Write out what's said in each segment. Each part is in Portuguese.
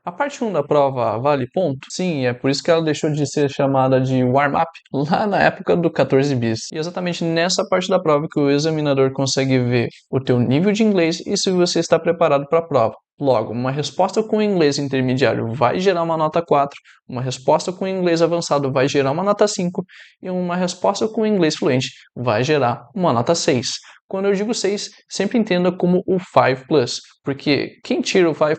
A parte 1 da prova vale ponto? Sim, é por isso que ela deixou de ser chamada de warm-up lá na época do 14 bis. E é exatamente nessa parte da prova que o examinador consegue ver o teu nível de inglês e se você está preparado para a prova. Logo, uma resposta com inglês intermediário vai gerar uma nota 4, uma resposta com inglês avançado vai gerar uma nota 5 e uma resposta com inglês fluente vai gerar uma nota 6. Quando eu digo 6, sempre entenda como o 5+, porque quem tira o 5+,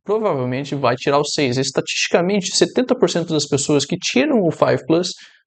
provavelmente vai tirar o 6. Estatisticamente, 70% das pessoas que tiram o 5+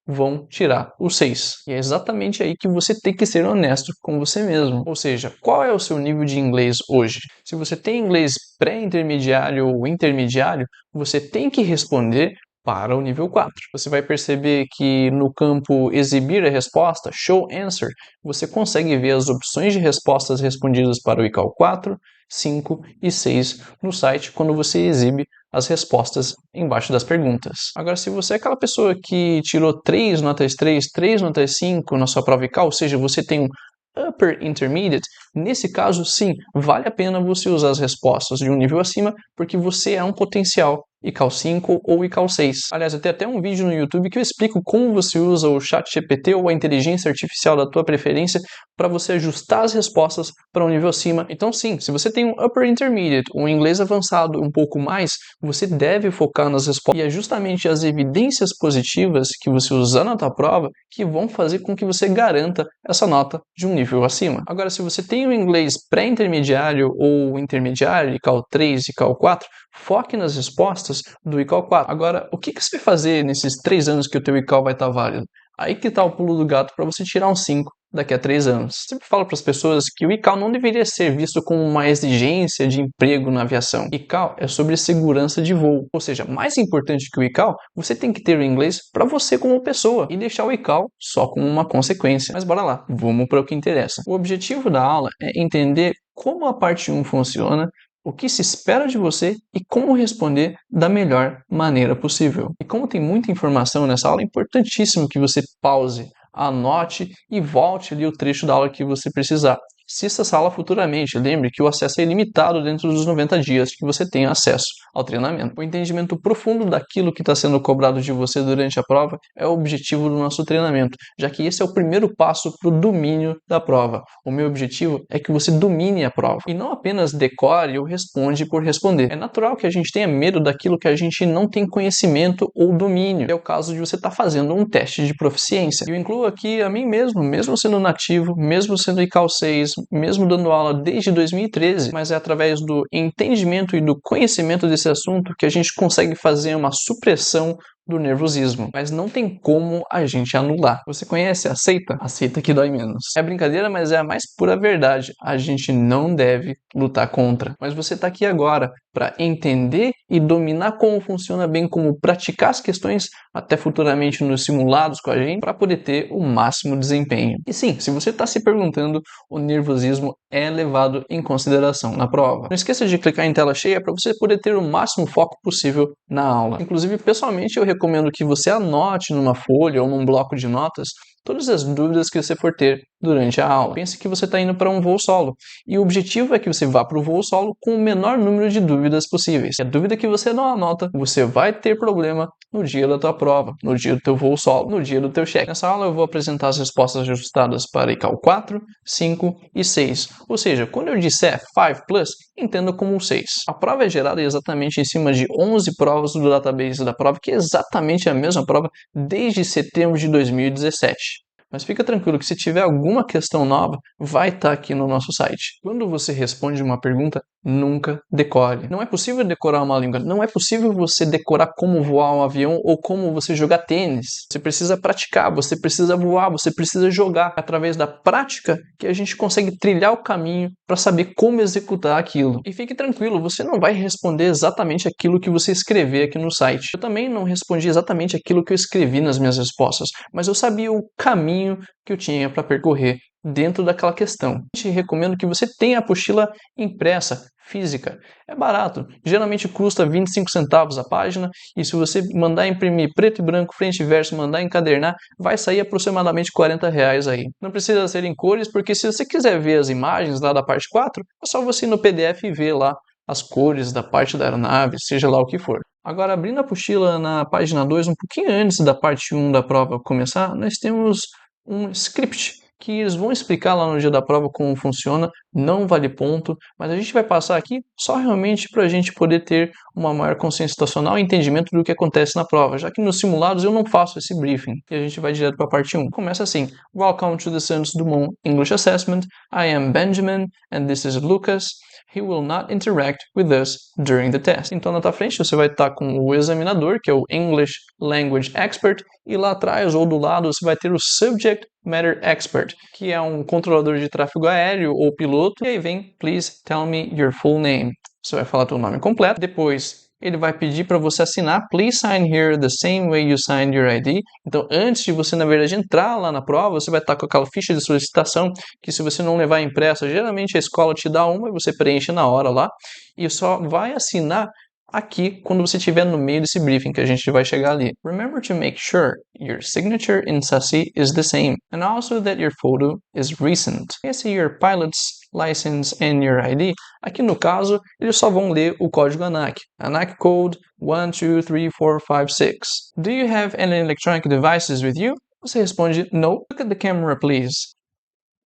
vão tirar o 6. E é exatamente aí que você tem que ser honesto com você mesmo. Ou seja, qual é o seu nível de inglês hoje? Se você tem inglês pré-intermediário ou intermediário, você tem que responder para o nível 4. Você vai perceber que no campo exibir a resposta, show answer, você consegue ver as opções de respostas respondidas para o ICAL 4, 5 e 6 no site quando você exibe as respostas embaixo das perguntas. Agora, se você é aquela pessoa que tirou 3 notas 3, 3 notas 5 na sua prova ICAL, ou seja, você tem um Upper Intermediate, nesse caso, sim, vale a pena você usar as respostas de um nível acima, porque você é um potencial ICAL 5 ou ICAL 6. Aliás, eu tenho até um vídeo no YouTube que eu explico como você usa o ChatGPT ou a inteligência artificial da tua preferência para você ajustar as respostas para um nível acima. Então, sim, se você tem um Upper Intermediate, um inglês avançado um pouco mais, você deve focar nas respostas. E é justamente as evidências positivas que você usar na tua prova que vão fazer com que você garanta essa nota de um nível acima. Agora, se você tem o inglês pré-intermediário ou intermediário, ICAL 3, ICAL 4, foque nas respostas do ICAL 4. Agora, o que você vai fazer nesses 3 anos que o teu ICAL vai estar válido? Aí que está o pulo do gato para você tirar um 5 daqui a 3 anos. Sempre falo para as pessoas que o ICAL não deveria ser visto como uma exigência de emprego na aviação. ICAL é sobre segurança de voo. Ou seja, mais importante que o ICAL, você tem que ter o inglês para você como pessoa e deixar o ICAL só como uma consequência. Mas bora lá, vamos para o que interessa. O objetivo da aula é entender como a parte 1 funciona, o que se espera de você e como responder da melhor maneira possível. E como tem muita informação nessa aula, é importantíssimo que você pause, anote e volte ali o trecho da aula que você precisar. Assista essa aula futuramente. Lembre que o acesso é ilimitado dentro dos 90 dias que você tem acesso ao treinamento. O entendimento profundo daquilo que está sendo cobrado de você durante a prova é o objetivo do nosso treinamento, já que esse é o primeiro passo para o domínio da prova. O meu objetivo é que você domine a prova e não apenas decore ou responde por responder. É natural que a gente tenha medo daquilo que a gente não tem conhecimento ou domínio. É o caso de você estar fazendo um teste de proficiência. Eu incluo aqui a mim mesmo, mesmo sendo nativo, mesmo sendo ICAL 6, mesmo dando aula desde 2013, mas é através do entendimento e do conhecimento desse assunto que a gente consegue fazer uma supressão do nervosismo, mas não tem como a gente anular. Você conhece a seita? A seita que dói menos. É brincadeira, mas é a mais pura verdade. A gente não deve lutar contra. Mas você está aqui agora para entender e dominar como funciona, bem como praticar as questões até futuramente nos simulados com a gente, para poder ter o máximo desempenho. E sim, se você está se perguntando, o nervosismo é levado em consideração na prova. Não esqueça de clicar em tela cheia para você poder ter o máximo foco possível na aula. Inclusive, pessoalmente, eu recomendo que você anote numa folha ou num bloco de notas todas as dúvidas que você for ter durante a aula. Pense que você está indo para um voo solo e o objetivo é que você vá para o voo solo com o menor número de dúvidas possíveis. E a dúvida que você não anota, você vai ter problema no dia da tua prova, no dia do teu voo solo, no dia do teu cheque. Nessa aula eu vou apresentar as respostas ajustadas para ICAL 4, 5 e 6. Ou seja, quando eu disser 5+, entenda como um 6. A prova é gerada exatamente em cima de 11 provas do database da prova, que é exatamente a mesma prova desde setembro de 2017. Mas fica tranquilo que se tiver alguma questão nova, vai estar aqui no nosso site. Quando você responde uma pergunta, nunca decore. Não é possível decorar uma língua, não é possível você decorar como voar um avião ou como você jogar tênis. Você precisa praticar, você precisa voar, você precisa jogar. Através da prática que a gente consegue trilhar o caminho para saber como executar aquilo. E fique tranquilo, você não vai responder exatamente aquilo que você escrever aqui no site. Eu também não respondi exatamente aquilo que eu escrevi nas minhas respostas, mas eu sabia o caminho que eu tinha para percorrer dentro daquela questão. Eu te recomendo que você tenha a apostila impressa, física. É barato, geralmente custa 25 centavos a página, e se você mandar imprimir preto e branco, frente e verso, mandar encadernar, vai sair aproximadamente R$ 40 aí. Não precisa ser em cores, porque se você quiser ver as imagens lá da parte 4, é só você ir no PDF e ver lá as cores da parte da aeronave, seja lá o que for. Agora, abrindo a apostila na página 2, um pouquinho antes da parte 1 da prova começar, nós temos um script que eles vão explicar lá no dia da prova como funciona, não vale ponto, mas a gente vai passar aqui só realmente para a gente poder ter uma maior consciência situacional e entendimento do que acontece na prova, já que nos simulados eu não faço esse briefing, e a gente vai direto para a parte 1. Começa assim: Welcome to the Santos Dumont English Assessment. I am Benjamin and this is Lucas. He will not interact with us during the test. Então, na tua frente, você vai estar com o examinador, que é o English Language Expert, e lá atrás ou do lado você vai ter o Subject Matter Expert, que é um controlador de tráfego aéreo ou piloto. E aí vem, please tell me your full name. Você vai falar teu nome completo. Depois, ele vai pedir para você assinar, please sign here the same way you signed your ID. Então, antes de você, na verdade, entrar lá na prova, você vai estar com aquela ficha de solicitação, que se você não levar impressa, geralmente a escola te dá uma e você preenche na hora lá, e só vai assinar aqui quando você estiver no meio desse briefing, que a gente vai chegar ali. Remember to make sure your signature in SASI is the same, and also that your photo is recent. Esse your pilot's license and your ID, aqui no caso, eles só vão ler o código ANAC. ANAC code 123456. Do you have any electronic devices with you? Você responde, no. Look at the camera, please.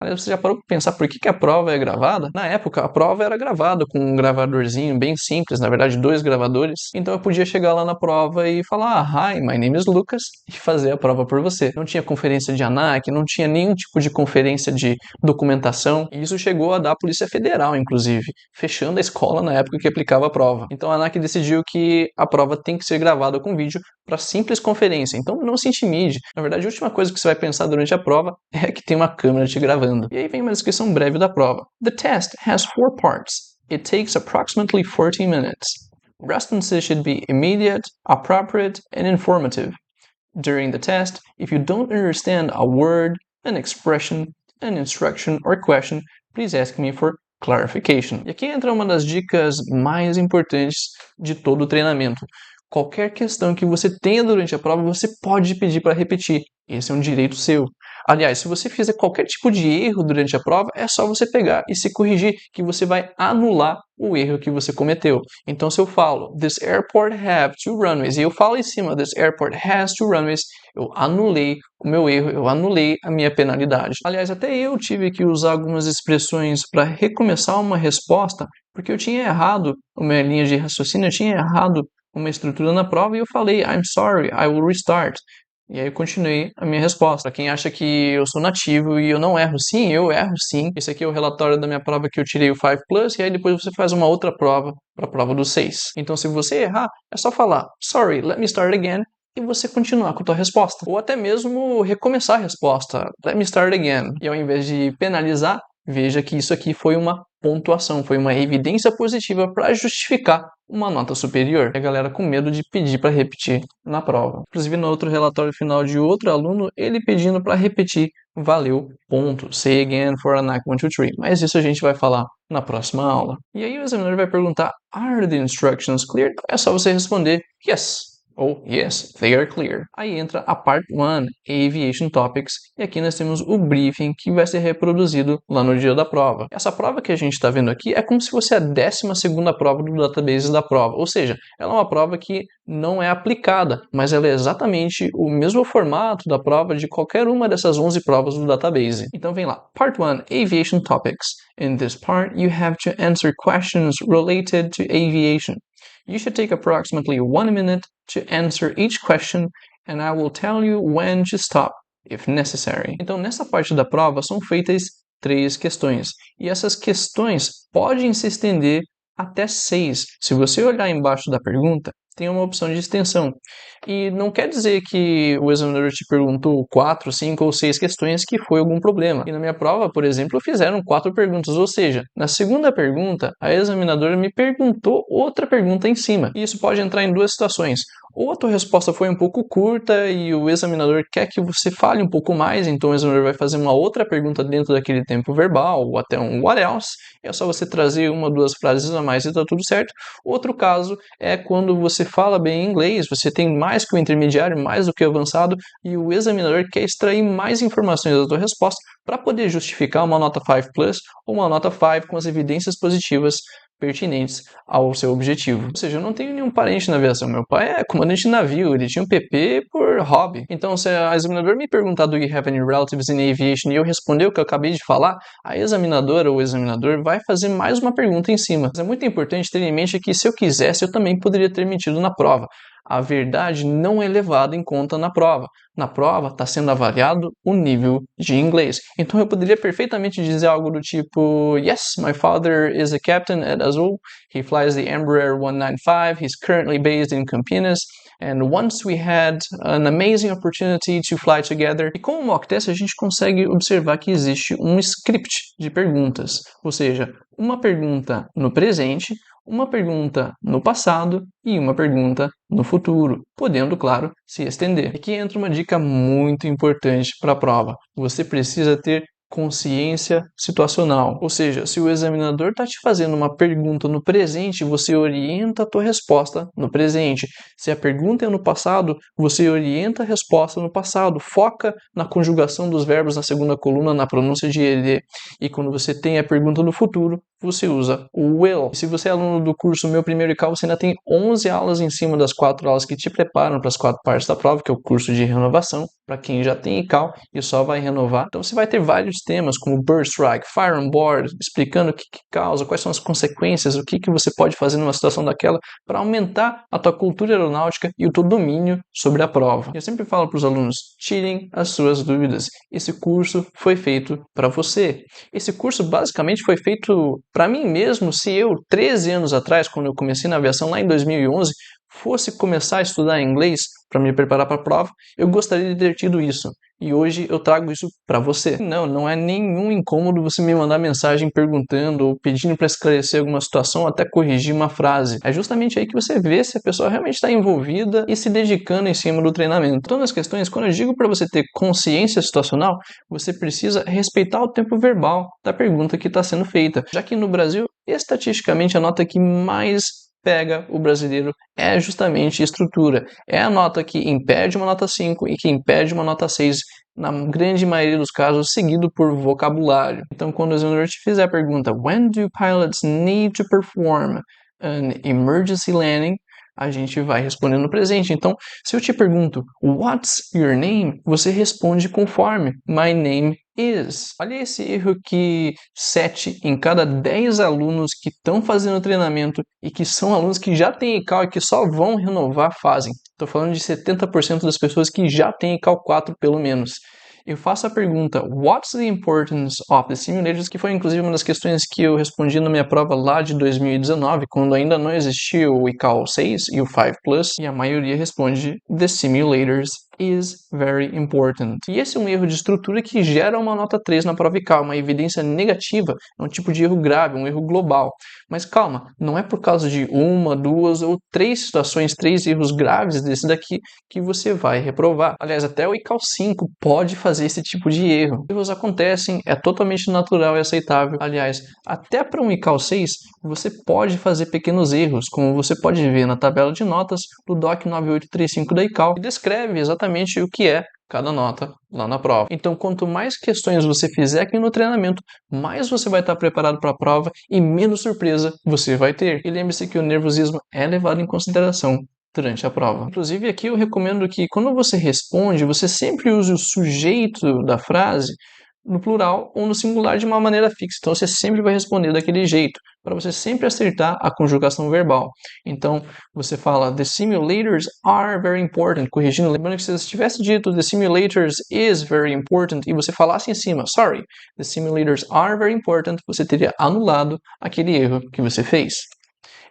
Você já parou para pensar por que a prova é gravada? Na época, a prova era gravada com um gravadorzinho bem simples, na verdade 2 gravadores. Então eu podia chegar lá na prova e falar, hi, my name is Lucas, e fazer a prova por você. Não tinha conferência de ANAC, não tinha nenhum tipo de conferência de documentação. E isso chegou a dar a Polícia Federal, inclusive, fechando a escola na época que aplicava a prova. Então a ANAC decidiu que a prova tem que ser gravada com vídeo para simples conferência. Então não se intimide. Na verdade, a última coisa que você vai pensar durante a prova é que tem uma câmera te gravando. E aí vem uma descrição breve da prova. The test has 4 parts. It takes approximately 40 minutes. Responses should be immediate, appropriate, and informative. During the test, if you don't understand a word, an expression, an instruction, or question, please ask me for clarification. E aqui entra uma das dicas mais importantes de todo o treinamento. Qualquer questão que você tenha durante a prova, você pode pedir para repetir. Esse é um direito seu. Aliás, se você fizer qualquer tipo de erro durante a prova, é só você pegar e se corrigir, que você vai anular o erro que você cometeu. Então, se eu falo, this airport have 2 runways, e eu falo em cima, this airport has 2 runways, eu anulei o meu erro, eu anulei a minha penalidade. Aliás, até eu tive que usar algumas expressões para recomeçar uma resposta, porque eu tinha errado a minha linha de raciocínio, eu tinha errado uma estrutura na prova e eu falei, I'm sorry, I will restart. E aí eu continuei a minha resposta. Para quem acha que eu sou nativo e eu não erro, sim, eu erro sim. Esse aqui é o relatório da minha prova que eu tirei o 5+, e aí depois você faz uma outra prova, para a prova do 6. Então se você errar, é só falar, sorry, let me start again, e você continuar com a tua resposta. Ou até mesmo recomeçar a resposta, let me start again. E ao invés de penalizar, veja que isso aqui foi uma pontuação, foi uma evidência positiva para justificar uma nota superior. E a galera com medo de pedir para repetir na prova. Inclusive, no outro relatório final de outro aluno, ele pedindo para repetir, valeu, ponto. Say again for ANAC 1, 2, 3. Mas isso a gente vai falar na próxima aula. E aí o examinador vai perguntar, are the instructions clear? É só você responder, yes. Ou, yes, they are clear. Aí entra a Part 1, Aviation Topics, e aqui nós temos o briefing que vai ser reproduzido lá no dia da prova. Essa prova que a gente está vendo aqui é como se fosse a 12ª prova do database da prova, ou seja, ela é uma prova que não é aplicada, mas ela é exatamente o mesmo formato da prova de qualquer uma dessas 11 provas do database. Então vem lá, Part 1, Aviation Topics. In this part, you have to answer questions related to aviation. You should take approximately 1 minute to answer each question, and I will tell you when to stop, if necessary. Então, nessa parte da prova, são feitas 3 questões. E essas questões podem se estender até 6. Se você olhar embaixo da pergunta, tem uma opção de extensão. E não quer dizer que o examinador te perguntou 4, 5 ou 6 questões que foi algum problema. E na minha prova, por exemplo, fizeram 4 perguntas, ou seja, na segunda pergunta, a examinadora me perguntou outra pergunta em cima. E isso pode entrar em 2 situações. Ou a tua resposta foi um pouco curta e o examinador quer que você fale um pouco mais, então o examinador vai fazer uma outra pergunta dentro daquele tempo verbal, ou até um what else, e é só você trazer 1 ou 2 frases a mais e tá tudo certo. Outro caso é quando você fala bem inglês, você tem mais que o intermediário, mais do que o avançado, e o examinador quer extrair mais informações da tua resposta para poder justificar uma nota 5+ ou uma nota 5 com as evidências positivas pertinentes ao seu objetivo. Ou seja, eu não tenho nenhum parente na aviação. Meu pai é comandante de navio, ele tinha um PP por hobby. Então, se a examinadora me perguntar do you have any relatives in aviation e eu responder o que eu acabei de falar, a examinadora ou o examinador vai fazer mais uma pergunta em cima. Mas é muito importante ter em mente que se eu quisesse, eu também poderia ter mentido na prova. A verdade não é levada em conta na prova. Na prova está sendo avaliado o nível de inglês. Então eu poderia perfeitamente dizer algo do tipo: Yes, my father is a captain at Azul. He flies the Embraer 195. He's currently based in Campinas. And once we had an amazing opportunity to fly together. E com o mock test a gente consegue observar que existe um script de perguntas. Ou seja, uma pergunta no presente, uma pergunta no passado e uma pergunta no futuro, podendo, claro, se estender. Aqui entra uma dica muito importante para a prova. Você precisa ter consciência situacional, ou seja, se o examinador está te fazendo uma pergunta no presente, você orienta a tua resposta no presente. Se a pergunta é no passado, você orienta a resposta no passado. Foca na conjugação dos verbos na segunda coluna, na pronúncia de ED. E quando você tem a pergunta no futuro, você usa o will. Se você é aluno do curso Meu Primeiro ICAO, você ainda tem 11 aulas em cima das 4 aulas que te preparam para as 4 partes da prova, que é o curso de renovação, para quem já tem ICAO e só vai renovar. Então você vai ter vários temas como Burst Strike, Fire on Board, explicando o que causa, quais são as consequências, o que você pode fazer numa situação daquela para aumentar a tua cultura aeronáutica e o teu domínio sobre a prova. Eu sempre falo para os alunos, tirem as suas dúvidas. Esse curso foi feito para você. Esse curso basicamente foi feito para mim mesmo. Se eu, 13 anos atrás, quando eu comecei na aviação lá em 2011, fosse começar a estudar inglês para me preparar para a prova, eu gostaria de ter tido isso. E hoje eu trago isso para você. Não é nenhum incômodo você me mandar mensagem perguntando ou pedindo para esclarecer alguma situação ou até corrigir uma frase. É justamente aí que você vê se a pessoa realmente está envolvida e se dedicando em cima do treinamento. Então, nas questões, quando eu digo para você ter consciência situacional, você precisa respeitar o tempo verbal da pergunta que está sendo feita. Já que no Brasil, estatisticamente, a nota que mais pega o brasileiro é justamente estrutura. É a nota que impede uma nota 5 e que impede uma nota 6, na grande maioria dos casos, seguido por vocabulário. Então, quando o examinador te fizer a pergunta When do pilots need to perform an emergency landing? A gente vai responder no presente. Então, se eu te pergunto What's your name? Você responde conforme My name is. Olha esse erro que 7 em cada 10 alunos que estão fazendo treinamento e que são alunos que já têm ICAO e que só vão renovar fazem. Estou falando de 70% das pessoas que já têm ICAO 4 pelo menos. Eu faço a pergunta What's the importance of the simulators? Que foi inclusive uma das questões que eu respondi na minha prova lá de 2019, quando ainda não existia o ICAO 6 e o 5 Plus, e a maioria responde The simulators is very important. E esse é um erro de estrutura que gera uma nota 3 na prova ICAO, uma evidência negativa, é um tipo de erro grave, um erro global. Mas calma, não é por causa de uma, duas ou 3 situações, 3 erros graves desse daqui que você vai reprovar. Aliás, até o ICAO 5 pode fazer esse tipo de erro. Erros acontecem, é totalmente natural e aceitável. Aliás, até para um ICAO 6, você pode fazer pequenos erros, como você pode ver na tabela de notas do DOC 9835 da ICAO, que descreve exatamente o que é cada nota lá na prova. Então, quanto mais questões você fizer aqui no treinamento, mais você vai estar preparado para a prova e menos surpresa você vai ter. E lembre-se que o nervosismo é levado em consideração durante a prova. Inclusive, aqui eu recomendo que quando você responde, você sempre use o sujeito da frase no plural ou no singular de uma maneira fixa. Então, você sempre vai responder daquele jeito, para você sempre acertar a conjugação verbal. Então, você fala The simulators are very important, corrigindo, lembrando que se você tivesse dito The simulators is very important e você falasse em cima, sorry, The simulators are very important, você teria anulado aquele erro que você fez.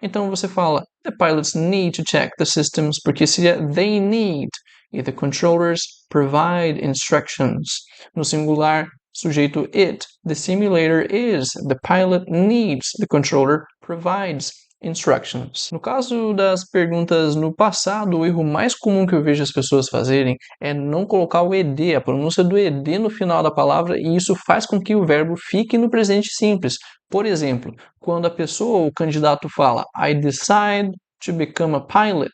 Então, você fala The pilots need to check the systems, porque seria they need, e the controllers provide instructions. No singular, sujeito it. The simulator is. The pilot needs. The controller provides instructions. No caso das perguntas no passado, o erro mais comum que eu vejo as pessoas fazerem é não colocar o ed, a pronúncia do ed no final da palavra, e isso faz com que o verbo fique no presente simples. Por exemplo, ququando a pessoa ou o candidato fala I decide to become a pilot,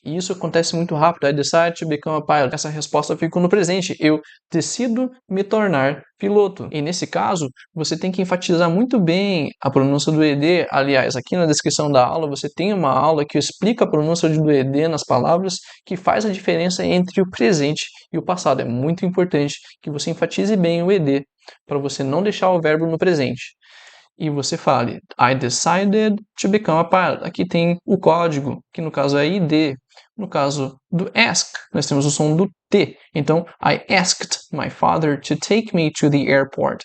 E isso acontece muito rápido. I decide to become a pilot. Essa resposta ficou no presente. Eu decido me tornar piloto. E nesse caso, você tem que enfatizar muito bem a pronúncia do ED. Aliás, aqui na descrição da aula, você tem uma aula que explica a pronúncia do ED nas palavras, que faz a diferença entre o presente e o passado. É muito importante que você enfatize bem o ED, para você não deixar o verbo no presente. E você fale, I decided to become a pilot. Aqui tem o código, que no caso é ID. No caso do ask, nós temos o som do T. Então, I asked my father to take me to the airport.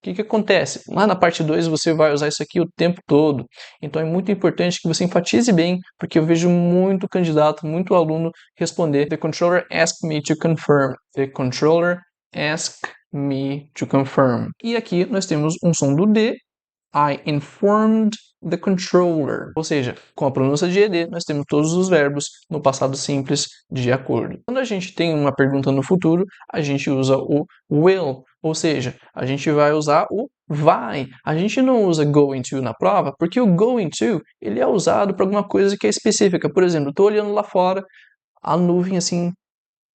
O que acontece? Lá na parte 2 você vai usar isso aqui o tempo todo. Então é muito importante que você enfatize bem, porque eu vejo muito candidato, muito aluno responder The controller asked me to confirm. The controller asked me to confirm. E aqui nós temos um som do D. I informed the controller. Ou seja, com a pronúncia de ED, nós temos todos os verbos no passado simples de acordo. Quando a gente tem uma pergunta no futuro, a gente usa o will, ou seja, a gente vai usar o vai. A gente não usa going to na prova, porque o going to, ele é usado para alguma coisa que é específica. Por exemplo, estou olhando lá fora, a nuvem assim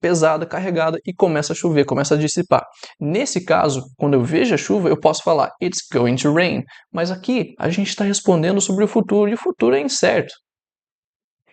pesada, carregada, e começa a chover, começa a dissipar. Nesse caso, quando eu vejo a chuva, eu posso falar It's going to rain. Mas aqui a gente está respondendo sobre o futuro, e o futuro é incerto.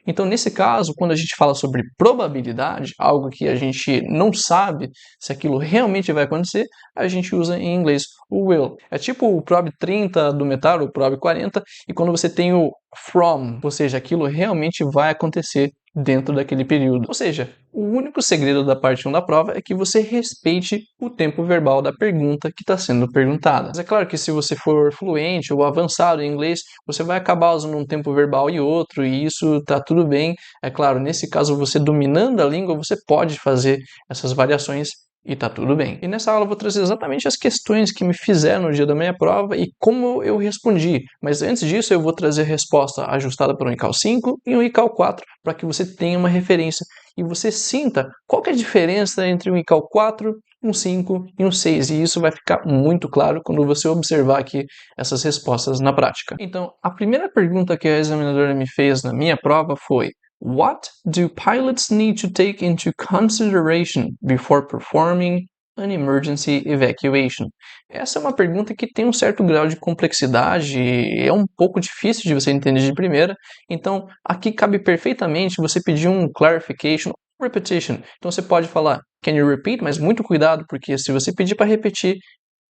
Então, nesse caso, quando a gente fala sobre probabilidade, algo que a gente não sabe se aquilo realmente vai acontecer, a gente usa em inglês o will. É tipo o prob 30 do metal, o prob 40, e quando você tem o from, ou seja, aquilo realmente vai acontecer dentro daquele período. Ou seja, o único segredo da parte 1 da prova é que você respeite o tempo verbal da pergunta que está sendo perguntada. Mas é claro que se você for fluente ou avançado em inglês, você vai acabar usando um tempo verbal e outro, e isso está tudo bem. É claro, nesse caso, você dominando a língua, você pode fazer essas variações e tá tudo bem. E nessa aula eu vou trazer exatamente as questões que me fizeram no dia da minha prova e como eu respondi. Mas antes disso eu vou trazer a resposta ajustada para um ICAL 5 e um ICAL 4, para que você tenha uma referência e você sinta qual que é a diferença entre um ICAL 4, um 5 e um 6. E isso vai ficar muito claro quando você observar aqui essas respostas na prática. Então, a primeira pergunta que a examinadora me fez na minha prova foi: What do pilots need to take into consideration before performing an emergency evacuation? Essa é uma pergunta que tem um certo grau de complexidade e é um pouco difícil de você entender de primeira. Então, aqui cabe perfeitamente você pedir um clarification ou repetition. Então, você pode falar, can you repeat? Mas muito cuidado, porque se você pedir para repetir,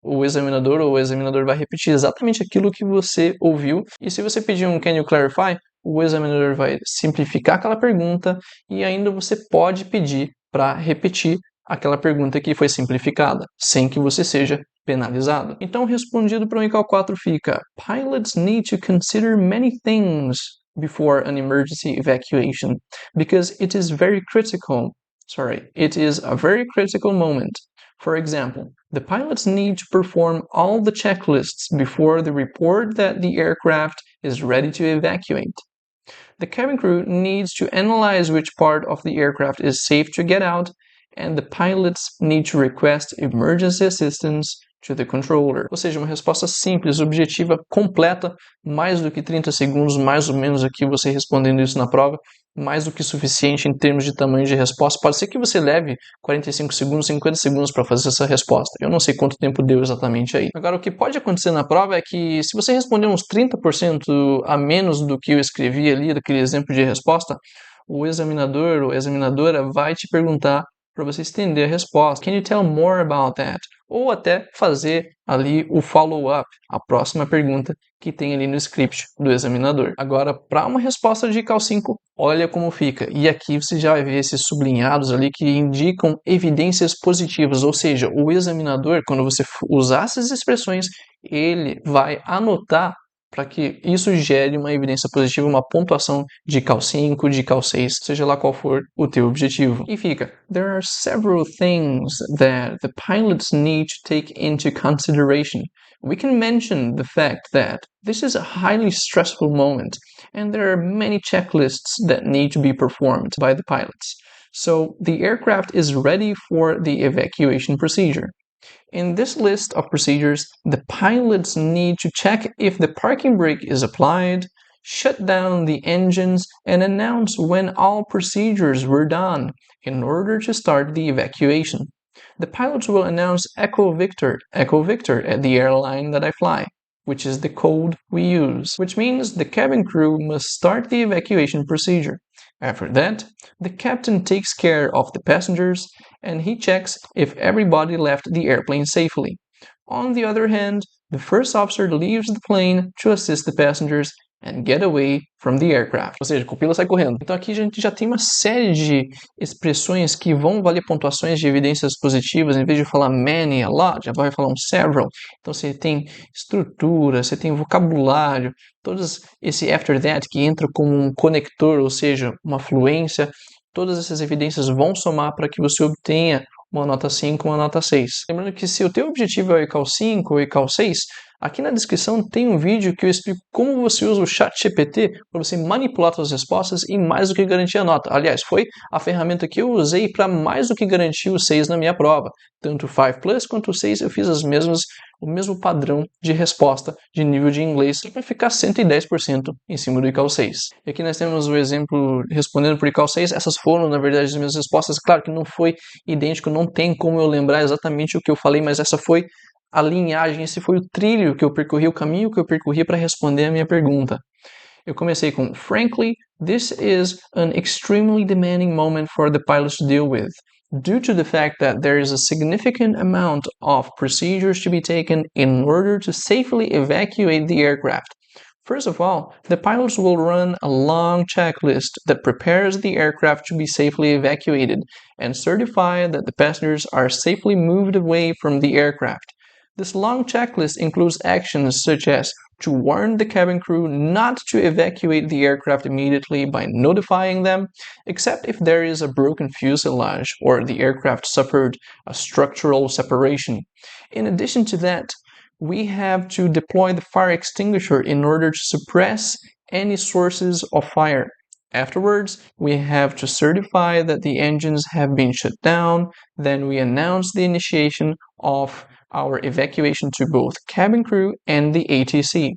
o examinador ou o examinador vai repetir exatamente aquilo que você ouviu. E se você pedir um can you clarify, o examinador vai simplificar aquela pergunta e ainda você pode pedir para repetir aquela pergunta que foi simplificada, sem que você seja penalizado. Então, respondido para o ICAL 4 fica: Pilots need to consider many things before an emergency evacuation because it is a very critical moment. For example, the pilots need to perform all the checklists before they report that the aircraft is ready to evacuate. The cabin crew needs to analyze which part of the aircraft is safe to get out, and the pilots need to request emergency assistance to the controller. Ou seja, uma resposta simples, objetiva, completa, mais do que 30 segundos, mais ou menos aqui você respondendo isso na prova, mais do que suficiente em termos de tamanho de resposta. Pode ser que você leve 45 segundos, 50 segundos para fazer essa resposta. Eu não sei quanto tempo deu exatamente aí. Agora, o que pode acontecer na prova é que se você responder uns 30% a menos do que eu escrevi ali, daquele exemplo de resposta, o examinador ou examinadora vai te perguntar para você estender a resposta. Can you tell more about that? Ou até fazer ali o follow-up, a próxima pergunta que tem ali no script do examinador. Agora, para uma resposta de ICAL 5, olha como fica. E aqui você já vai ver esses sublinhados ali que indicam evidências positivas, ou seja, o examinador, quando você usar essas expressões, ele vai anotar para que isso gere uma evidência positiva, uma pontuação de ICAL 5, de ICAL 6, seja lá qual for o teu objetivo. E fica: There are several things that the pilots need to take into consideration. We can mention the fact that this is a highly stressful moment, and there are many checklists that need to be performed by the pilots. So the aircraft is ready for the evacuation procedure. In this list of procedures, the pilots need to check if the parking brake is applied, shut down the engines and announce when all procedures were done in order to start the evacuation. The pilots will announce Echo Victor at the airline that I fly, which is the code we use, which means the cabin crew must start the evacuation procedure. After that, the captain takes care of the passengers and he checks if everybody left the airplane safely. On the other hand, the first officer leaves the plane to assist the passengers and get away from the aircraft. Ou seja, o pupila sai correndo. Então aqui a gente já tem uma série de expressões que vão valer pontuações de evidências positivas. Em vez de falar many, a lot, já vai falar um several. Então você tem estrutura, você tem vocabulário, todos esse after that que entra como um conector, ou seja, uma fluência. Todas essas evidências vão somar para que você obtenha uma nota 5, uma nota 6. Lembrando que se o teu objetivo é o ICAO 5 ou ICAO 6, aqui na descrição tem um vídeo que eu explico como você usa o ChatGPT para você manipular suas respostas e mais do que garantir a nota. Aliás, foi a ferramenta que eu usei para mais do que garantir o 6 na minha prova. Tanto o 5 Plus quanto o 6 eu fiz o mesmo padrão de resposta de nível de inglês para ficar 110% em cima do ICAO 6. E aqui nós temos o exemplo respondendo por ICAO 6. Essas foram, na verdade, as minhas respostas. Claro que não foi idêntico, não tem como eu lembrar exatamente o que eu falei, mas essa foi a linhagem, esse foi o trilho que eu percorri, o caminho que eu percorri para responder a minha pergunta. Eu comecei com, frankly, this is an extremely demanding moment for the pilots to deal with, due to the fact that there is a significant amount of procedures to be taken in order to safely evacuate the aircraft. First of all, the pilots will run a long checklist that prepares the aircraft to be safely evacuated and certify that the passengers are safely moved away from the aircraft. This long checklist includes actions such as to warn the cabin crew not to evacuate the aircraft immediately by notifying them, except if there is a broken fuselage or the aircraft suffered a structural separation. In addition to that, we have to deploy the fire extinguisher in order to suppress any sources of fire. Afterwards, we have to certify that the engines have been shut down. Then we announce the initiation of our evacuation to both cabin crew and the ATC.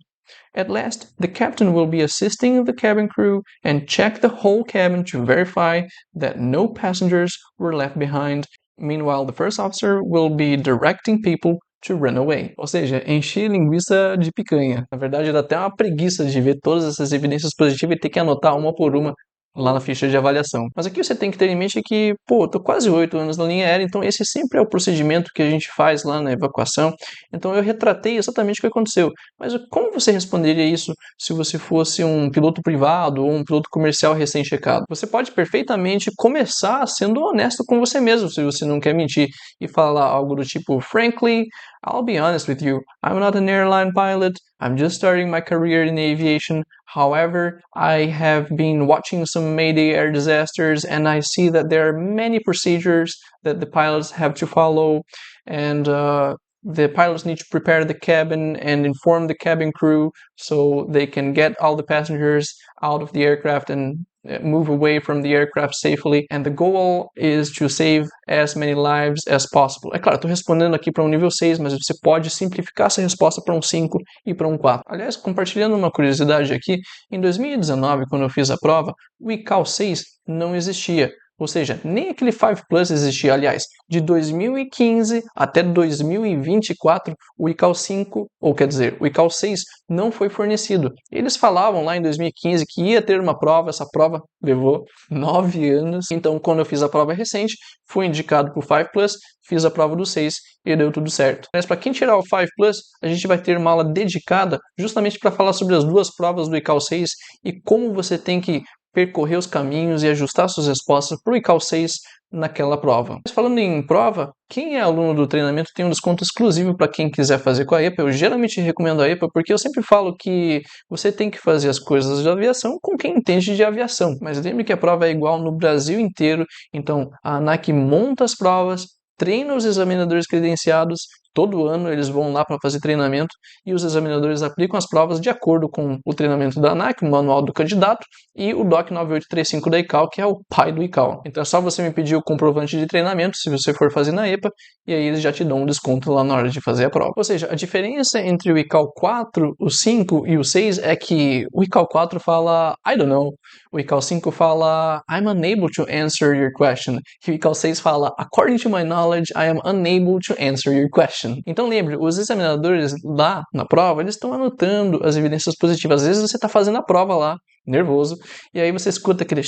At last, the captain will be assisting the cabin crew and check the whole cabin to verify that no passengers were left behind. Meanwhile, the first officer will be directing people to run away. Ou seja, encher linguiça de picanha. Na verdade, dá até uma preguiça de ver todas essas evidências positivas e ter que anotar uma por uma lá na ficha de avaliação. Mas aqui você tem que ter em mente que, eu tô quase 8 anos na linha aérea, então esse sempre é o procedimento que a gente faz lá na evacuação. Então eu retratei exatamente o que aconteceu. Mas como você responderia isso se você fosse um piloto privado ou um piloto comercial recém-checado? Você pode perfeitamente começar sendo honesto com você mesmo, se você não quer mentir, e falar algo do tipo, frankly, I'll be honest with you, I'm not an airline pilot, I'm just starting my career in aviation. However, I have been watching some Mayday air disasters and I see that there are many procedures that the pilots have to follow, and the pilots need to prepare the cabin and inform the cabin crew so they can get all the passengers out of the aircraft and move away from the aircraft safely, and the goal is to save as many lives as possible. É claro, estou respondendo aqui para um nível 6, mas você pode simplificar essa resposta para um 5 e para um 4. Aliás, compartilhando uma curiosidade aqui, em 2019, quando eu fiz a prova, o ICAO 6 não existia. Ou seja, nem aquele 5 Plus existia. Aliás, de 2015 até 2024, o ICAO 5, ou quer dizer, o ICAO 6 não foi fornecido. Eles falavam lá em 2015 que ia ter uma prova, essa prova levou 9 anos. Então, quando eu fiz a prova recente, fui indicado para o 5 Plus, fiz a prova do 6 e deu tudo certo. Mas para quem tirar o 5 Plus, a gente vai ter uma aula dedicada justamente para falar sobre as duas provas do ICAO 6 e como você tem que percorrer os caminhos e ajustar suas respostas para o ICAO 6 naquela prova. Mas falando em prova, quem é aluno do treinamento tem um desconto exclusivo para quem quiser fazer com a EPA. Eu geralmente recomendo a EPA porque eu sempre falo que você tem que fazer as coisas de aviação com quem entende de aviação. Mas lembre que a prova é igual no Brasil inteiro, então a ANAC monta as provas, treina os examinadores credenciados, Todo ano eles vão lá para fazer treinamento e os examinadores aplicam as provas de acordo com o treinamento da ANAC, o manual do candidato, e o DOC 9835 da ICAO, que é o pai do ICAO. Então é só você me pedir o comprovante de treinamento se você for fazer na EPA, e aí eles já te dão um desconto lá na hora de fazer a prova. Ou seja, a diferença entre o ICAO 4, o 5 e o 6 é que o ICAO 4 fala I don't know, o ICAO 5 fala I'm unable to answer your question, e o ICAO 6 fala according to my knowledge, I am unable to answer your question. Então lembre, os examinadores lá na prova, eles estão anotando as evidências positivas. Às vezes você está fazendo a prova lá, nervoso, e aí você escuta aquele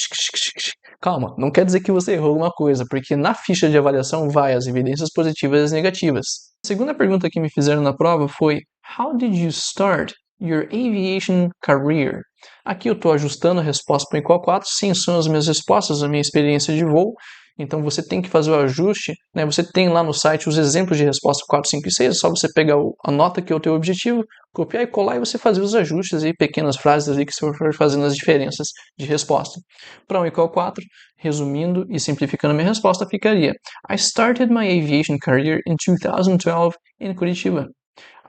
calma, não quer dizer que você errou alguma coisa, porque na ficha de avaliação vai as evidências positivas e as negativas. A segunda pergunta que me fizeram na prova foi How did you start your aviation career? Aqui eu estou ajustando a resposta para o ICAO 4, sim, são as minhas respostas, a minha experiência de voo. Então você tem que fazer o ajuste, né? Você tem lá no site os exemplos de resposta 4, 5 e 6, é só você pegar a nota que é o teu objetivo, copiar e colar e você fazer os ajustes e pequenas frases ali que você for fazendo as diferenças de resposta. Para um ICAO 4, resumindo e simplificando a minha resposta, ficaria I started my aviation career in 2012 in Curitiba.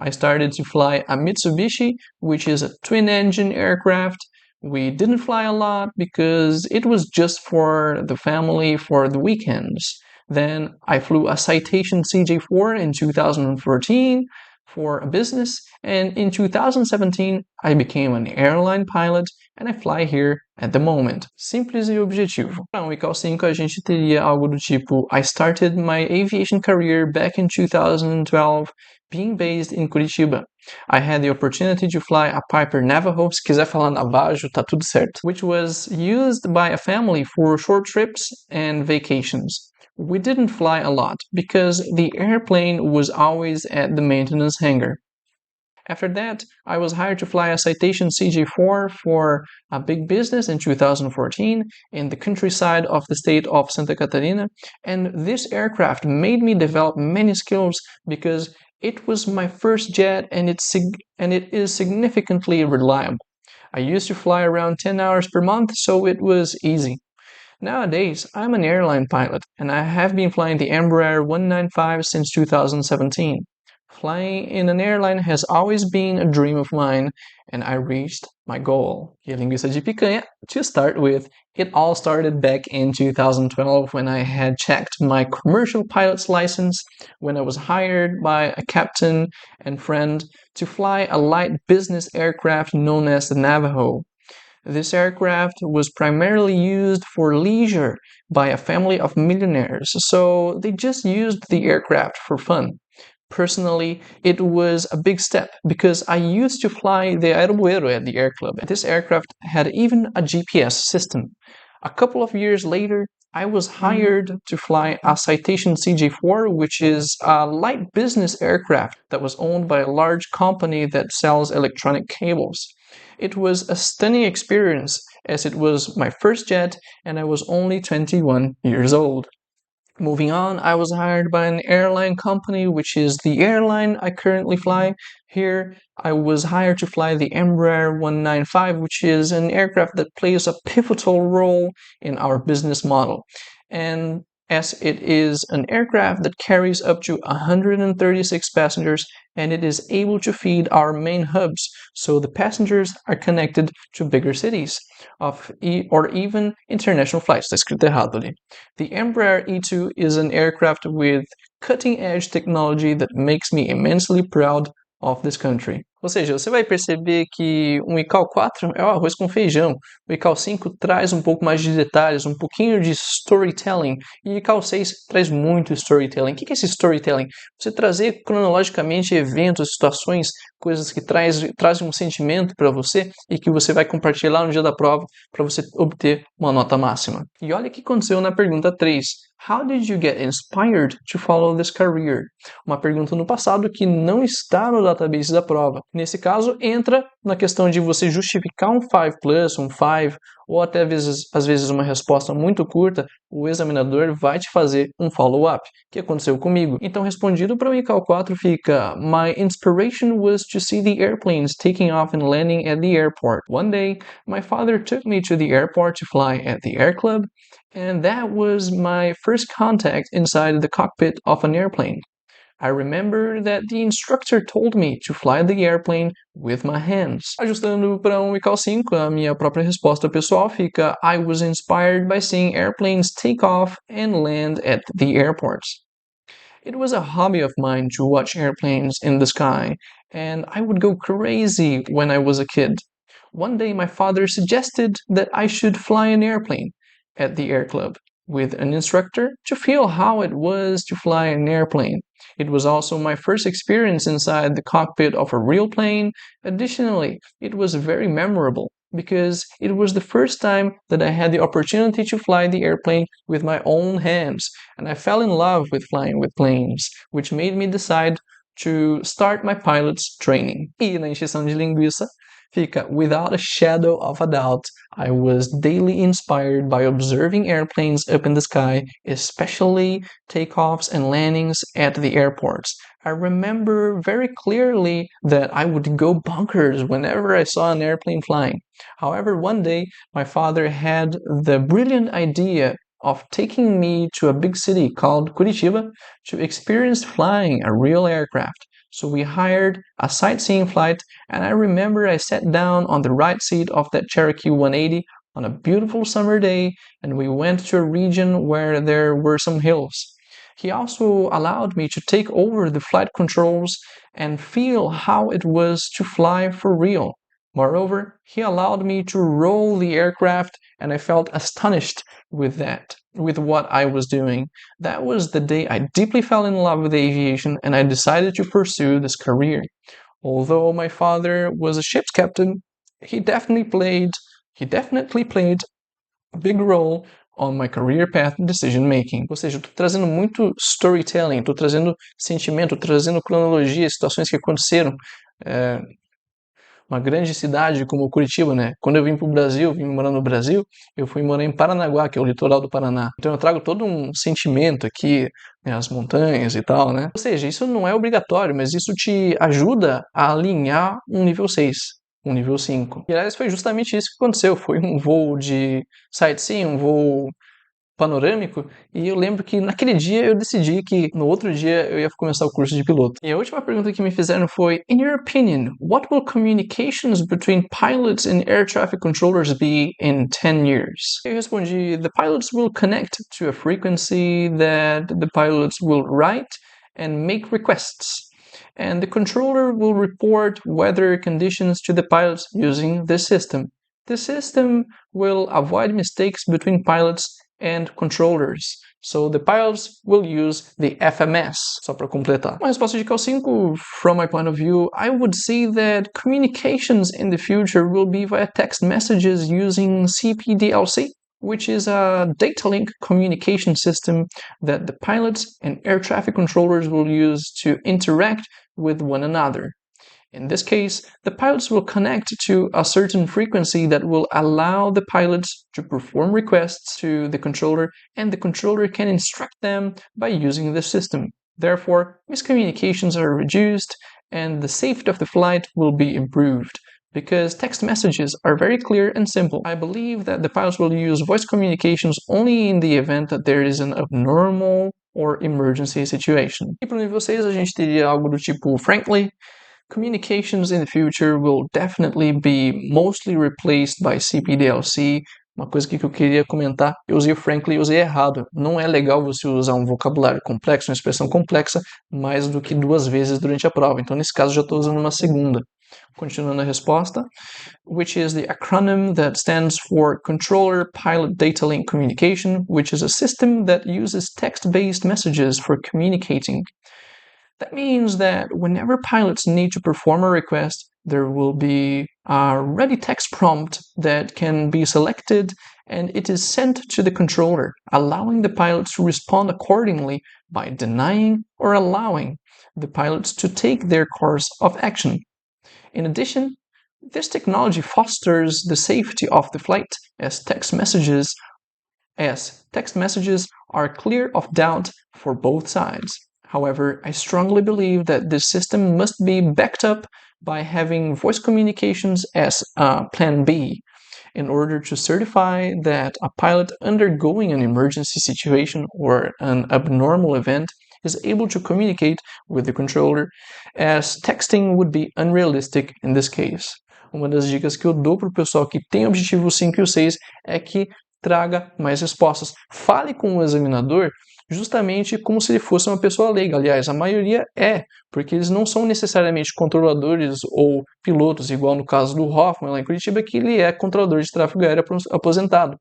I started to fly a Mitsubishi, which is a twin-engine aircraft. We didn't fly a lot because it was just for the family for the weekends. Then I flew a Citation CJ4 in 2014 for a business, and in 2017 I became an airline pilot and I fly here at the moment. Simples e objetivo. Para um ICAO 5 a gente teria algo do tipo I started my aviation career back in 2012 being based in Curitiba. I had the opportunity to fly a Piper Navajo, se quiser falar Navajo, tá tudo certo, which was used by a family for short trips and vacations. We didn't fly a lot because the airplane was always at the maintenance hangar. After that, I was hired to fly a Citation CJ4 for a big business in 2014 in the countryside of the state of Santa Catarina, and this aircraft made me develop many skills because it was my first jet and it is significantly reliable. I used to fly around 10 hours per month, so it was easy. Nowadays, I'm an airline pilot and I have been flying the Embraer 195 since 2017. Flying in an airline has always been a dream of mine, and I reached my goal. E a linguiça de picanha, to start with, it all started back in 2012 when I had checked my commercial pilot's license, when I was hired by a captain and friend to fly a light business aircraft known as the Navajo. This aircraft was primarily used for leisure by a family of millionaires, so they just used the aircraft for fun. Personally, it was a big step because I used to fly the Aerobuero at the air club. This aircraft had even a GPS system. A couple of years later, I was hired to fly a Citation CJ4, which is a light business aircraft that was owned by a large company that sells electronic cables. It was a stunning experience as it was my first jet and I was only 21 years old. Moving on, I was hired by an airline company, which is the airline I currently fly. Here, I was hired to fly the Embraer 195, which is an aircraft that plays a pivotal role in our business model. And as it is an aircraft that carries up to 136 passengers and it is able to feed our main hubs, so the passengers are connected to bigger cities or even international flights. Está escrito errado ali. The Embraer E2 is an aircraft with cutting-edge technology that makes me immensely proud of this country. Ou seja, você vai perceber que um ICAO 4 é o arroz com feijão, o ICAO 5 traz um pouco mais de detalhes, um pouquinho de storytelling, e o ICAO 6 traz muito storytelling. O que é esse storytelling? Você trazer cronologicamente eventos, situações, coisas que trazem um sentimento para você e que você vai compartilhar no dia da prova para você obter uma nota máxima. E olha o que aconteceu na pergunta 3. How did you get inspired to follow this career? Uma pergunta no passado que não está no database da prova. Nesse caso, entra na questão de você justificar um 5+, um 5, ou até às vezes uma resposta muito curta, o examinador vai te fazer um follow-up, que aconteceu comigo. Então, respondido para o ICAO 4 fica My inspiration was to see the airplanes taking off and landing at the airport. One day, my father took me to the airport to fly at the air club, and that was my first contact inside the cockpit of an airplane. I remember that the instructor told me to fly the airplane with my hands. Ajustando para um ICAO 5, a minha própria resposta pessoal fica: I was inspired by seeing airplanes take off and land at the airports. It was a hobby of mine to watch airplanes in the sky, and I would go crazy when I was a kid. One day, my father suggested that I should fly an airplane at the air club with an instructor to feel how it was to fly an airplane. It was also my first experience inside the cockpit of a real plane. Additionally, it was very memorable because it was the first time that I had the opportunity to fly the airplane with my own hands, and I fell in love with flying with planes, which made me decide to start my pilot's training. E na encheção de linguiça fica: without a shadow of a doubt, I was daily inspired by observing airplanes up in the sky, especially takeoffs and landings at the airports. I remember very clearly that I would go bonkers whenever I saw an airplane flying. However, one day my father had the brilliant idea of taking me to a big city called Curitiba to experience flying a real aircraft. So we hired a sightseeing flight, and I remember I sat down on the right seat of that Cherokee 180 on a beautiful summer day, and we went to a region where there were some hills. He also allowed me to take over the flight controls and feel how it was to fly for real. Moreover, he allowed me to roll the aircraft, and I felt astonished with what I was doing. That was the day I deeply fell in love with aviation, and I decided to pursue this career. Although my father was a ship's captain, he definitely played a big role on my career path decision making. Ou seja, eu tô trazendo muito storytelling, tô trazendo sentimento, tô trazendo cronologia, situações que aconteceram. Uma grande cidade como Curitiba, né? Quando eu vim para o Brasil, vim morar no Brasil, eu fui morar em Paranaguá, que é o litoral do Paraná. Então eu trago todo um sentimento aqui, né, as montanhas e tal, né? Ou seja, isso não é obrigatório, mas isso te ajuda a alinhar um nível 6, um nível 5. E aliás, foi justamente isso que aconteceu. Foi um voo de sightseeing, um voo panorâmico, e eu lembro que naquele dia eu decidi que no outro dia eu ia começar o curso de piloto. E a última pergunta que me fizeram foi: In your opinion, what will communications between pilots and air traffic controllers be in 10 years? Eu respondi: The pilots will connect to a frequency that the pilots will write and make requests. And the controller will report weather conditions to the pilots using this system. The system will avoid mistakes between pilots and controllers. So the pilots will use the FMS. Só para completar. Uma resposta de ICAO 5, from my point of view, I would see that communications in the future will be via text messages using CPDLC, which is a data link communication system that the pilots and air traffic controllers will use to interact with one another. In this case, the pilots will connect to a certain frequency that will allow the pilots to perform requests to the controller, and the controller can instruct them by using the system. Therefore, miscommunications are reduced and the safety of the flight will be improved, because text messages are very clear and simple. I believe that the pilots will use voice communications only in the event that there is an abnormal or emergency situation. E para o nível 6 a gente teria algo do tipo: frankly, communications in the future will definitely be mostly replaced by CPDLC. Uma coisa que eu queria comentar, eu usei o frankly e usei errado. Não é legal você usar um vocabulário complexo, uma expressão complexa, mais do que 2 vezes durante a prova. Então, nesse caso, já estou usando uma segunda. Continuando a resposta, which is the acronym that stands for Controller Pilot Data Link Communication, which is a system that uses text-based messages for communicating. That means that whenever pilots need to perform a request, there will be a ready text prompt that can be selected, and it is sent to the controller, allowing the pilots to respond accordingly by denying or allowing the pilots to take their course of action. In addition, this technology fosters the safety of the flight, as text messages are clear of doubt for both sides. However, I strongly believe that this system must be backed up by having voice communications as plan B in order to certify that a pilot undergoing an emergency situation or an abnormal event is able to communicate with the controller, as texting would be unrealistic in this case. Uma das dicas que eu dou para o pessoal que tem objetivo 5 e o 6 é que traga mais respostas. Fale com o examinador justamente como se ele fosse uma pessoa leiga. Aliás, a maioria é, porque eles não são necessariamente controladores ou pilotos, igual no caso do Hoffman lá em Curitiba, que ele é controlador de tráfego aéreo aposentado.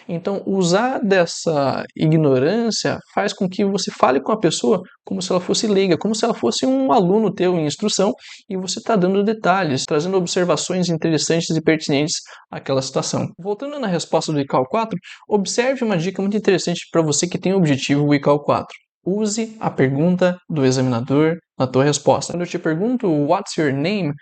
Então, usar dessa ignorância faz com que você fale com a pessoa como se ela fosse leiga, como se ela fosse um aluno teu em instrução e você está dando detalhes, trazendo observações interessantes e pertinentes àquela situação. Voltando na resposta do ICAL 4, observe uma dica muito interessante para você que tem o objetivo do ICAL 4. Use a pergunta do examinador na tua resposta. Quando eu te pergunto "What's your name?",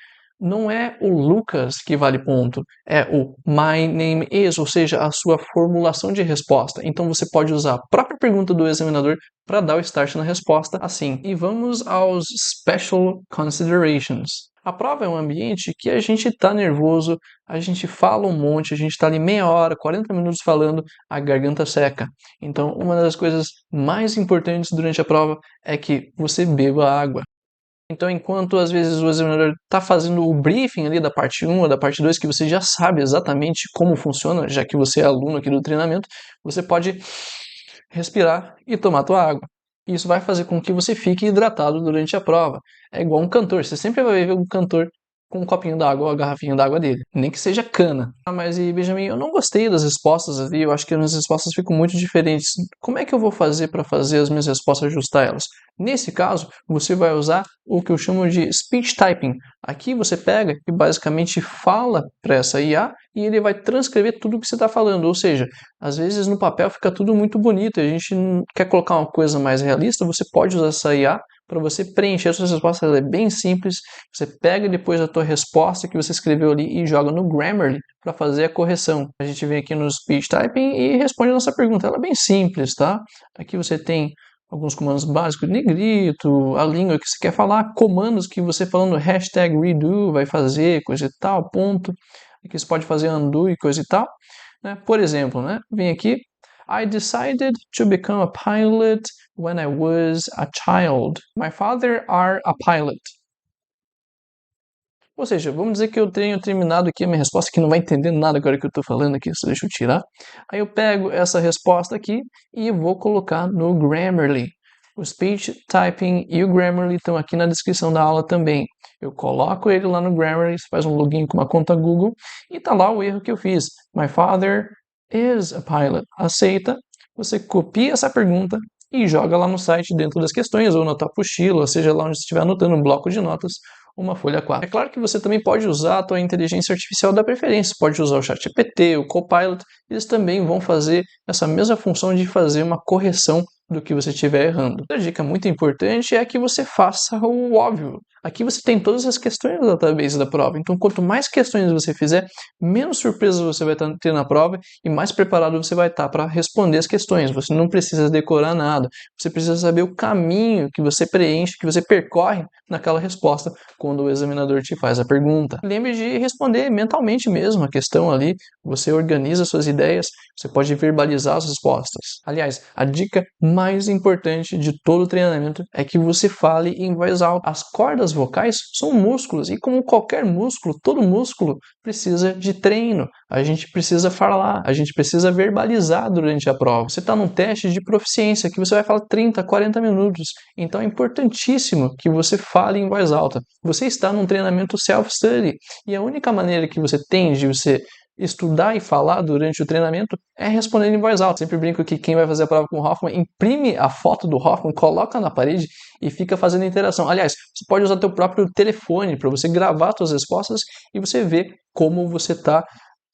não é o Lucas que vale ponto, é o my name is, ou seja, a sua formulação de resposta. Então você pode usar a própria pergunta do examinador para dar o start na resposta assim. E vamos aos special considerations. A prova é um ambiente que a gente está nervoso, a gente fala um monte, a gente está ali meia hora, 40 minutos falando, a garganta seca. Então, uma das coisas mais importantes durante a prova é que você beba água. Então, enquanto às vezes o examinador está fazendo o briefing ali da parte 1 ou da parte 2, que você já sabe exatamente como funciona, já que você é aluno aqui do treinamento, você pode respirar e tomar a tua água. Isso vai fazer com que você fique hidratado durante a prova. É igual um cantor, você sempre vai ver um cantor com um copinho d'água ou a garrafinha d'água dele, nem que seja cana. Mas e Benjamin, eu não gostei das respostas ali, eu acho que as minhas respostas ficam muito diferentes. Como é que eu vou fazer para fazer as minhas respostas ajustar elas? Nesse caso, você vai usar o que eu chamo de speech typing. Aqui você pega e basicamente fala para essa IA e ele vai transcrever tudo o que você está falando. Ou seja, às vezes no papel fica tudo muito bonito e a gente quer colocar uma coisa mais realista, você pode usar essa IA para você preencher as suas respostas. Ela é bem simples. Você pega depois a tua resposta que você escreveu ali e joga no Grammarly para fazer a correção. A gente vem aqui no Speech Typing e responde a nossa pergunta. Ela é bem simples, tá? Aqui você tem alguns comandos básicos de negrito, a língua que você quer falar, comandos que você falando hashtag redo vai fazer, coisa e tal, ponto. Aqui você pode fazer undo e coisa e tal. Né? Por exemplo, né? Vem aqui, I decided to become a pilot when I was a child. My father are a pilot. Ou seja, vamos dizer que eu tenho terminado aqui a minha resposta, que não vai entender nada agora que eu estou falando aqui, só deixa eu tirar. Aí eu pego essa resposta aqui e vou colocar no Grammarly. O Speech Typing e o Grammarly estão aqui na descrição da aula também. Eu coloco ele lá no Grammarly, você faz um login com uma conta Google e tá lá o erro que eu fiz. My father is a pilot. Aceita, você copia essa pergunta e joga lá no site dentro das questões, ou na tua apostila, ou seja, lá onde você estiver anotando um bloco de notas, uma folha 4. É claro que você também pode usar a tua inteligência artificial da preferência, pode usar o ChatGPT, o Copilot, eles também vão fazer essa mesma função de fazer uma correção do que você estiver errando. Outra dica muito importante é que você faça o óbvio. Aqui você tem todas as questões da database da prova, então quanto mais questões você fizer, menos surpresas você vai ter na prova e mais preparado você vai estar para responder as questões. Você não precisa decorar nada, você precisa saber o caminho que você preenche, que você percorre naquela resposta quando o examinador te faz a pergunta. Lembre de responder mentalmente mesmo a questão ali, você organiza suas ideias, você pode verbalizar as respostas. Aliás, a dica mais importante de todo o treinamento é que você fale em voz alta. As cordas vocais são músculos e como qualquer músculo, todo músculo precisa de treino. A gente precisa falar, a gente precisa verbalizar durante a prova. Você está num teste de proficiência que você vai falar 30, 40 minutos. Então é importantíssimo que você fale em voz alta. Você está num treinamento self-study e a única maneira que você tem de você estudar e falar durante o treinamento é responder em voz alta. Sempre brinco que quem vai fazer a prova com o Hoffman imprime a foto do Hoffman, coloca na parede e fica fazendo interação. Aliás, você pode usar teu próprio telefone para você gravar suas respostas e você ver como você está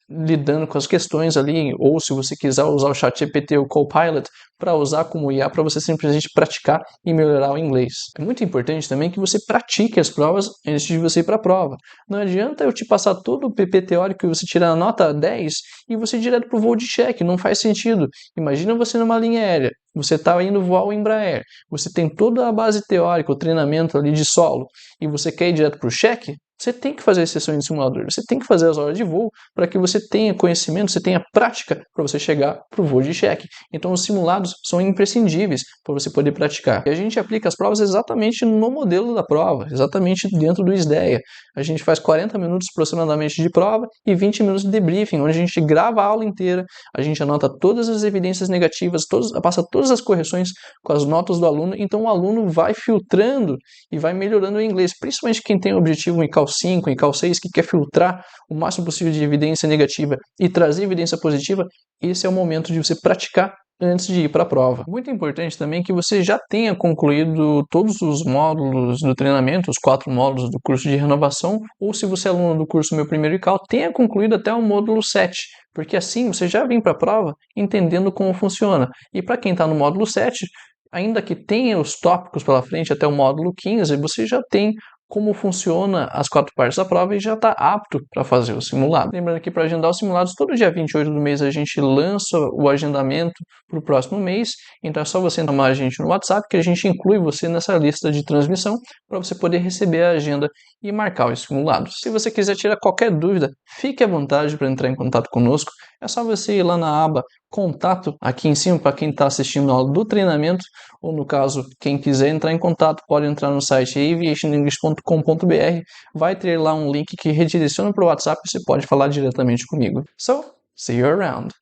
lidando com as questões ali, ou se você quiser usar o ChatGPT ou o Copilot para usar como IA para você simplesmente praticar e melhorar o inglês. É muito importante também que você pratique as provas antes de você ir para a prova. Não adianta eu te passar todo o PP teórico e você tirar a nota 10 e você ir direto para o voo de cheque, não faz sentido. Imagina você numa linha aérea, você está indo voar o Embraer, você tem toda a base teórica, o treinamento ali de solo, e você quer ir direto para o cheque? Você tem que fazer as sessões de simulador, você tem que fazer as horas de voo para que você tenha conhecimento, você tenha prática para você chegar para o voo de cheque. Então os simulados são imprescindíveis para você poder praticar. E a gente aplica as provas exatamente no modelo da prova, exatamente dentro do SDEA. A gente faz 40 minutos aproximadamente de prova e 20 minutos de debriefing, onde a gente grava a aula inteira, a gente anota todas as evidências negativas, passa todas as correções com as notas do aluno, então o aluno vai filtrando e vai melhorando o inglês, principalmente quem tem o objetivo em CAL 5, em CAL 6, que quer filtrar o máximo possível de evidência negativa e trazer evidência positiva. Esse é o momento de você praticar antes de ir para a prova. Muito importante também que você já tenha concluído todos os módulos do treinamento, os 4 módulos do curso de renovação, ou se você é aluno do curso Meu Primeiro ICAO, tenha concluído até o módulo 7, porque assim você já vem para a prova entendendo como funciona. E para quem está no módulo 7, ainda que tenha os tópicos pela frente até o módulo 15, você já tem como funciona as 4 partes da prova e já está apto para fazer o simulado. Lembrando que para agendar os simulados, todo dia 28 do mês a gente lança o agendamento para o próximo mês, então é só você chamar a gente no WhatsApp que a gente inclui você nessa lista de transmissão para você poder receber a agenda e marcar os simulados. Se você quiser tirar qualquer dúvida, fique à vontade para entrar em contato conosco, é só você ir lá na aba Contato, aqui em cima, para quem está assistindo a aula do treinamento, ou no caso, quem quiser entrar em contato, pode entrar no site aviationenglish.com.br, vai ter lá um link que redireciona para o WhatsApp e você pode falar diretamente comigo. So, see you around!